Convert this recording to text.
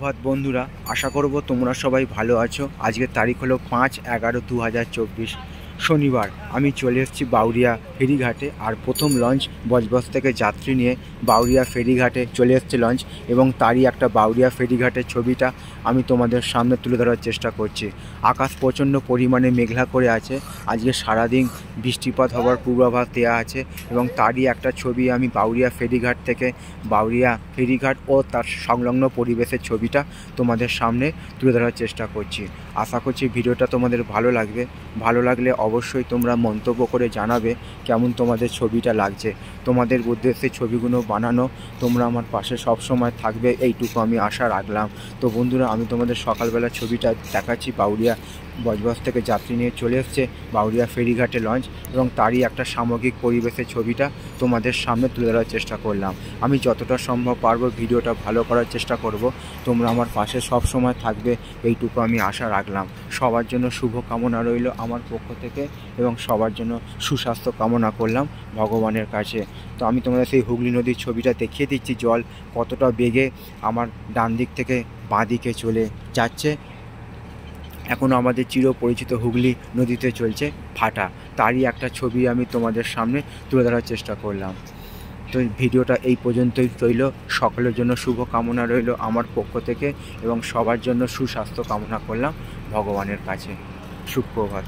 সুপ্রভাত বন্ধুরা, আশা করব তোমরা সবাই ভালো আছো। আজকের তারিখ হলো 5/11/2024 শনিবার। আমি চলে এসেছি বাউরিয়া ফেরিঘাটে। আর প্রথম লঞ্চ বজবজ থেকে যাত্রী নিয়ে বাউরিয়া ফেরিঘাটে চলে এসেছে লঞ্চ, এবং তারই একটা বাউরিয়া ফেরিঘাটের ছবিটা আমি তোমাদের সামনে তুলে ধরার চেষ্টা করছি। আকাশ প্রচণ্ড পরিমাণে মেঘলা করে আছে। আজকে সারাদিন বৃষ্টিপাত হওয়ার পূর্বাভাস দেওয়া আছে, এবং তারই একটা ছবি আমি বাউরিয়া ফেরিঘাট থেকে বাউরিয়া ফেরিঘাট ও তার সংলগ্ন পরিবেশের ছবিটা তোমাদের সামনে তুলে ধরার চেষ্টা করছি। আশা করছি ভিডিওটা তোমাদের ভালো লাগবে। ভালো লাগলে অবশ্যই তোমরা মন্তব্য করে জানাবে কেমন তোমাদের ছবিটা লাগছে। তোমাদের উদ্দেশ্যে ছবিগুলো বানানো, তোমরা আমার পাশে সব সময় থাকবে, এইটুকু আমি আশা রাখলাম। তো বন্ধুরা, আমি তোমাদের সকালবেলা ছবিটা দেখাচ্ছি। বাউরিয়া বজবজ থেকে যাত্রী নিয়ে চলে এসছে বাউরিয়া ফেরিঘাটে লঞ্চ, এবং তারই একটা সামগ্রিক পরিবেশের ছবিটা তোমাদের সামনে তুলে ধরার চেষ্টা করলাম। আমি যতটা সম্ভব পারবো ভিডিওটা ভালো করার চেষ্টা করব। তোমরা আমার পাশে সব সময় থাকবে, এইটুকু আমি আশা রাখলাম। সবার জন্য শুভ কামনা রইল আমার পক্ষ থেকে, এবং সবার জন্য সুস্বাস্থ্য কামনা করলাম ভগবানের কাছে। তো আমি তোমাদের সেই হুগলি নদীর ছবিটা দেখিয়ে দিচ্ছি। জল কতটা বেগে আমার ডান দিক থেকে বাঁ দিকে চলে যাচ্ছে। এখনও আমাদের চিরপরিচিত হুগলি নদীতে চলছে ভাটা, তারই একটা ছবি আমি তোমাদের সামনে তুলে ধরার চেষ্টা করলাম। তো ভিডিওটা এই পর্যন্তই রইল। সকলের জন্য শুভ কামনা রইল আমার পক্ষ থেকে, এবং সবার জন্য সুস্বাস্থ্য কামনা করলাম ভগবানের কাছে। সুপ্রভাত।